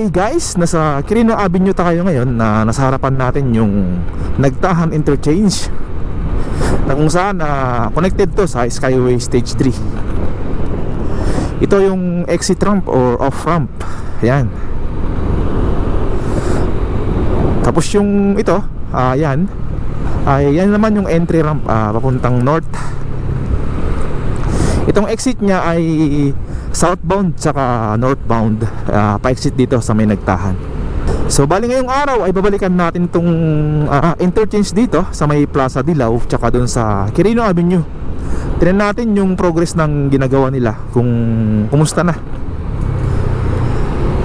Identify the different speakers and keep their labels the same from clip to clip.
Speaker 1: Okay guys, nasa Quirino Avenue tayo ngayon na nasa harapan natin yung Nagtahan Interchange na kung saan connected to sa Skyway Stage 3. Ito yung exit ramp or off ramp. Yan. Tapos yung ito, yan naman yung entry ramp papuntang north. Itong exit niya ay southbound tsaka northbound, pa-exit dito sa may Nagtahan. So bali ngayong araw ay babalikan natin tong interchange dito sa may Plaza Dilao tsaka dun sa Quirino Avenue. Tingnan natin yung progress ng ginagawa nila, kung kumusta na.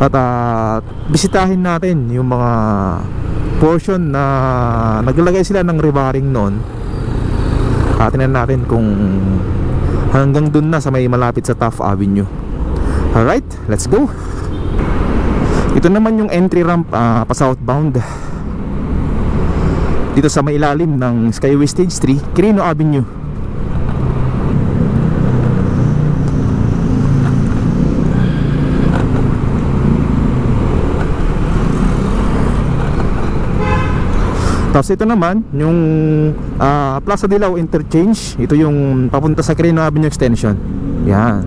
Speaker 1: At bisitahin natin yung mga portion na naglalagay sila ng rebarring noon. Tingnan natin kung hanggang dun na sa may malapit sa Taft Avenue. Alright, let's go. Ito naman yung entry ramp pa southbound dito sa may ilalim ng Skyway Stage 3, Quirino Avenue. Tapos ito naman yung Plaza Dilao Interchange. Ito yung papunta sa Quirino Avenue Extension. Yan.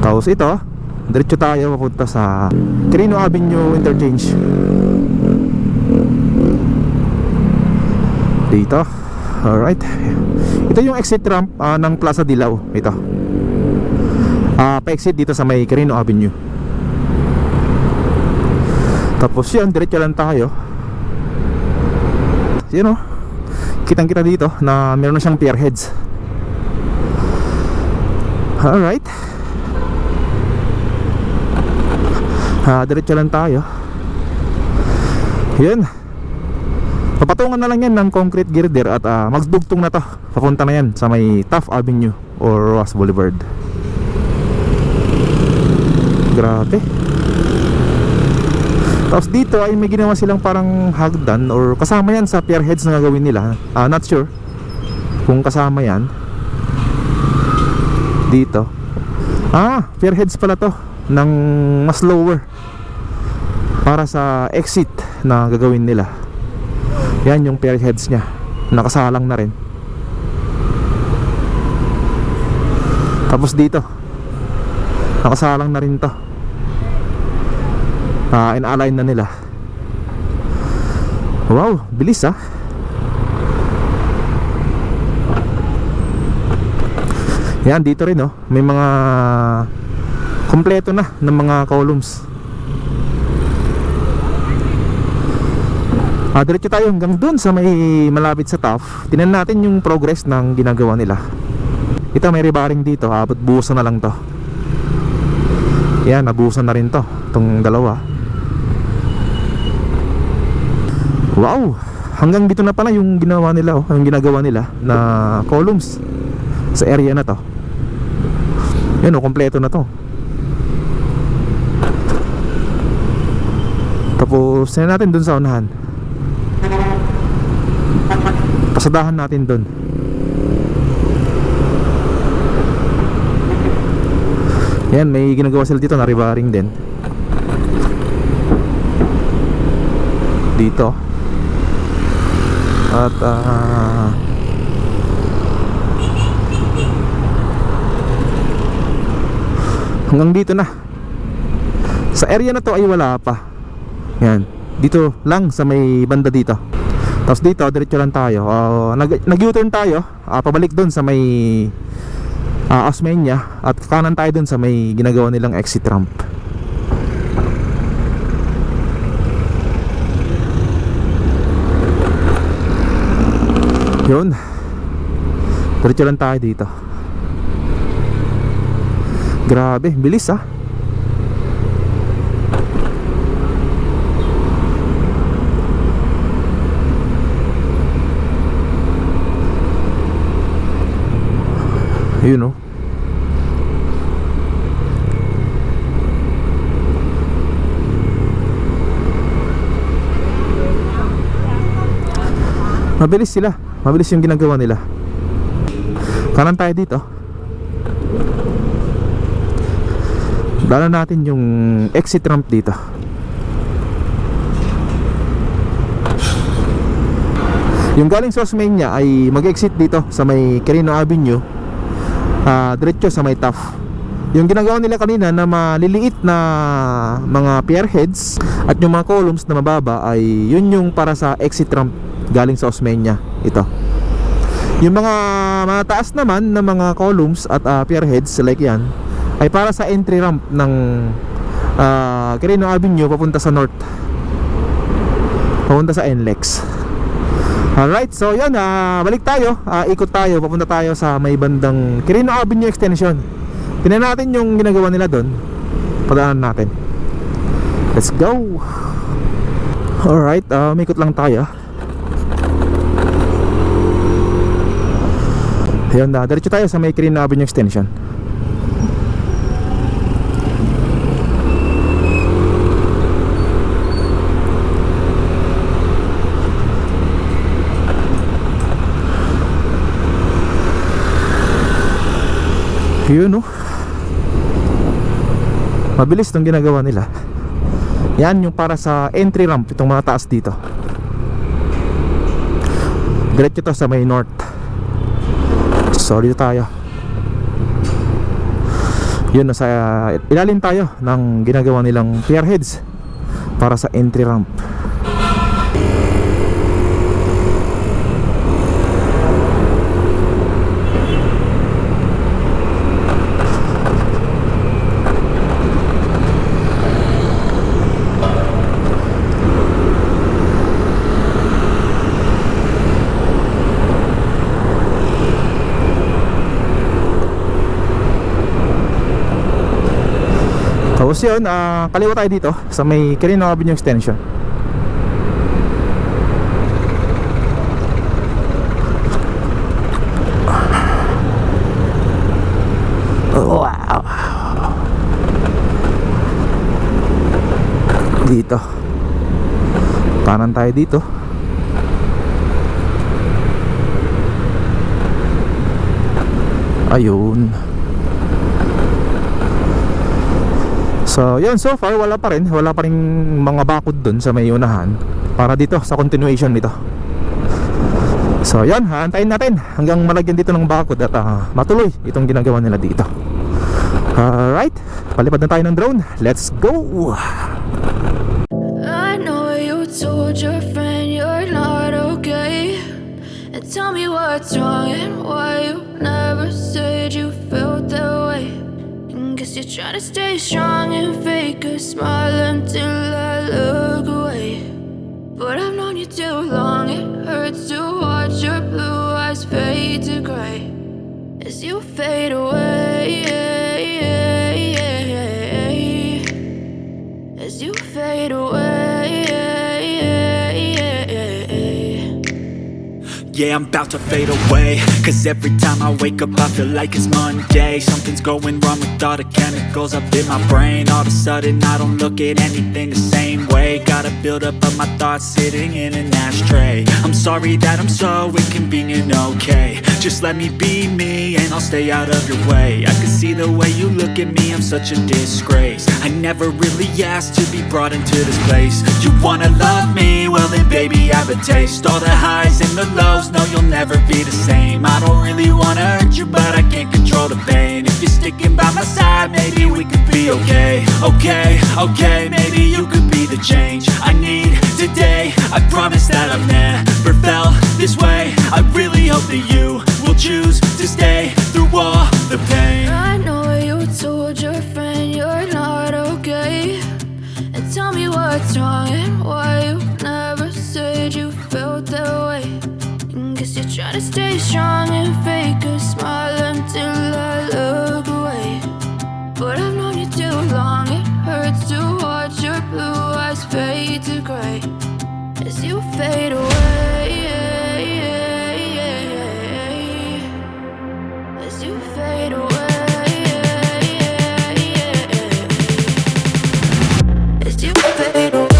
Speaker 1: Tapos ito, diretso tayo papunta sa Quirino Avenue Interchange. Dito. Alright. Ito yung exit ramp ng Plaza Dilao. Ito, pa-exit dito sa may Quirino Avenue. Tapos yan, diretso lang tayo. You know, kitang kita dito na meron na siyang pier heads. Alright. Diretso lang tayo. Yan. Papatungan na lang yan ng concrete girder at magdugtong na to. Papunta na yan sa may Taft Avenue or Ross Boulevard. Grabe. Tapos dito ay may ginawa silang parang hagdan or kasama yan sa pier heads na gagawin nila. Not sure kung kasama yan dito. Pier heads pala to ng mas lower para sa exit na gagawin nila. Yan yung pier heads nya, nakasalang na rin. Tapos dito nakasalang na rin to. In-align na nila. Wow, bilis Yan, dito rin may mga kompleto na ng mga columns. Diretso tayo hanggang dun sa may malapit sa Taft. Tingnan natin yung progress ng ginagawa nila. Ito may rebarring dito, buhusan na lang to. Yan, nabuhusan na rin to, itong dalawa. Wow, hanggang dito na pala yung ginawa nila, yung ginagawa nila na columns sa area na to. Yan, kompleto na to. Tapos tingnan natin dun sa unahan. Pasadahan natin dun. Yan, may ginagawa sila dito na rebarring din. Dito. At hanggang dito na. Sa area na to ay wala pa. Yan, dito lang sa may banda dito. Tapos dito, diretso lang tayo. Nag-U-turn tayo, pabalik doon sa may Osmeña. At kanan tayo doon sa may ginagawa nilang exit ramp. Yun, diretso lang tayo dito. Grabe, bilis You know. Mabilis sila. Mabilis yung ginagawa nila. Kanan tayo dito. Dala natin yung exit ramp dito. Yung galing sa Osmeña ay mag-exit dito sa may Quirino Avenue, diretso sa may TAF. Yung ginagawa nila kanina na maliliit na mga pierheads at yung mga columns na mababa ay yun yung para sa exit ramp galing sa Osmeña. Ito. Yung mga mataas naman na mga columns at pierheads like yan ay para sa entry ramp ng Quirino Avenue papunta sa north, papunta sa NLEX. Alright, so yan, balik tayo, ikot tayo, papunta tayo sa may bandang Quirino Avenue extension. Tingnan natin yung ginagawa nila doon. Padaanan natin. Let's go. Alright, mikot lang tayo. Ayan, diretso tayo sa may Quirino Avenue extension. Yun, no? Mabilis itong ginagawa nila. Yan yung para sa entry ramp, itong mga taas dito. Diretso to sa may north. So dito tayo. Yun, nasa ilalim tayo ng ginagawa nilang pierheads para sa entry ramp. Tapos yun, kaliwa tayo dito sa may Quirino Avenue extension. Wow. Dito kanan tayo dito. Ayun. So yun, so far wala pa rin mga bakod dun sa may unahan para dito sa continuation nito. So yan, haantayin natin hanggang malagyan dito ng bakod at matuloy itong ginagawa nila dito. Alright, palipad na tayo ng drone. Let's go!
Speaker 2: I know you told your friend you're not okay, and tell me what's wrong and why you never said you felt that way. Guess you're trying to stay strong and fake a smile until I look away. But I've known you too long, it hurts to watch your blue eyes fade to gray as you fade away, as you fade away.
Speaker 3: Yeah, I'm about to fade away, cause every time I wake up I feel like it's Monday. Something's going wrong with all the chemicals up in my brain. All of a sudden I don't look at anything the same way. Got a build up of my thoughts sitting in an ashtray. I'm sorry that I'm so inconvenient, okay. Just let me be me and I'll stay out of your way. I can see the way you look at me, I'm such a disgrace. I never really asked to be brought into this place. You wanna love me? Well then baby I have a taste. All the highs and the lows, no you'll never be the same. I don't really wanna hurt you but I can't control the pain. If you're sticking by my side maybe we could be okay. Okay, maybe you could be the change I need today. I promise that I've never felt this way. I really hope that you will choose to stay through all the pain.
Speaker 2: I know you told your friend you're not okay, and tell me what's wrong and why you never said you felt that way. Guess you're trying to stay strong and fake a smile until I look away. But I've known you too long, it hurts to watch your blue eyes fade to gray as you fade away, as you fade away, as you fade away.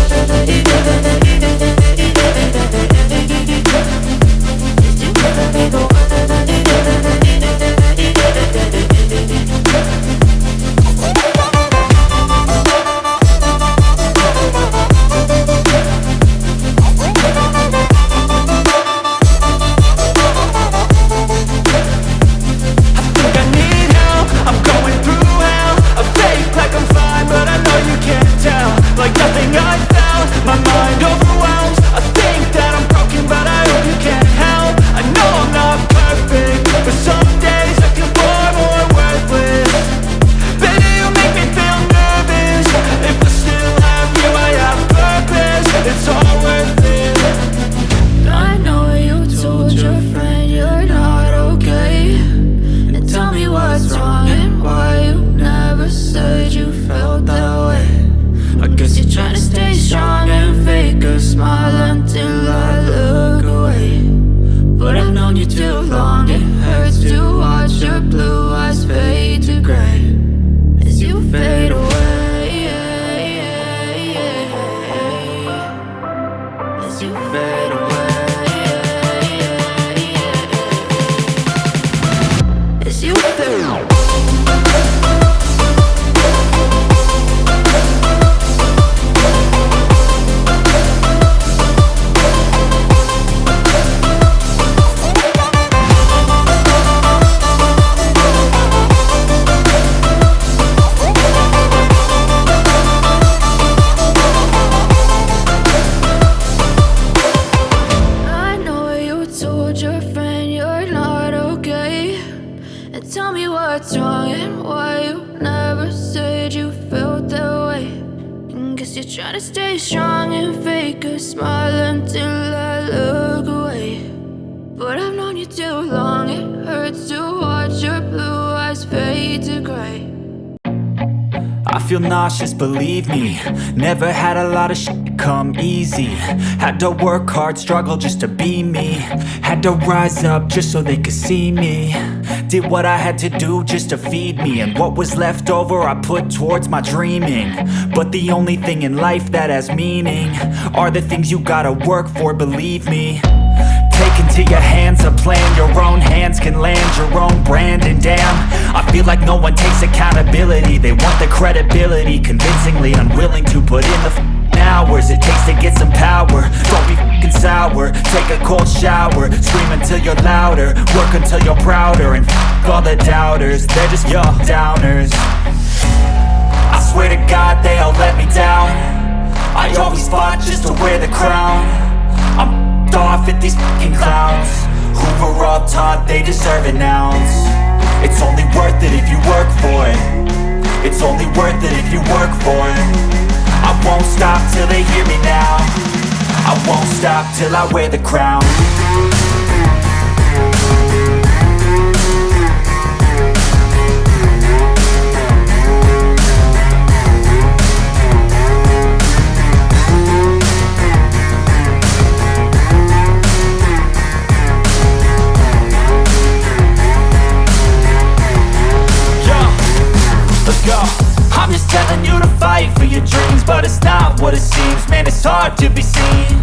Speaker 2: I know you told your friend you're not okay, and tell me what's wrong and why you never said you felt that way. And guess you're trying to stay strong and fake a smile until I look away. But I've known you too long, it hurts to watch your blue eyes fade to gray.
Speaker 3: I feel nauseous, believe me. Never had a lot of shit come easy. Had to work hard, struggle just to be me. Had to rise up just so they could see me. Did what I had to do just to feed me, and what was left over I put towards my dreaming. But the only thing in life that has meaning are the things you gotta work for, believe me. Take into your hands a plan, your own hands can land your own brand. And damn, I feel like no one takes accountability. They want the credibility, convincingly unwilling to put in the hours it takes to get some power. Don't be f***ing sour, take a cold shower. Scream until you're louder, work until you're prouder. And f*** all the doubters, they're just your downers. I swear to God they all let me down. I always fought just to wear the crown. I'm off at these fucking clowns who were all taught they deserve an ounce. It's only worth it if you work for it. It's only worth it if you work for it. I won't stop till they hear me now. I won't stop till I wear the crown. I'm just telling you to fight for your dreams, but it's not what it seems. Man, it's hard to be seen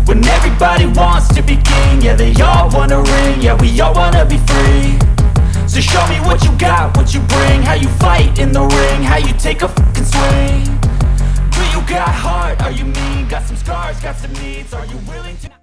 Speaker 3: when everybody wants to be king. Yeah, they all wanna ring, yeah, we all wanna be free. So show me what you got, what you bring, how you fight in the ring, how you take a fucking swing. Do you got heart, are you mean? Got some scars, got some needs, are you willing to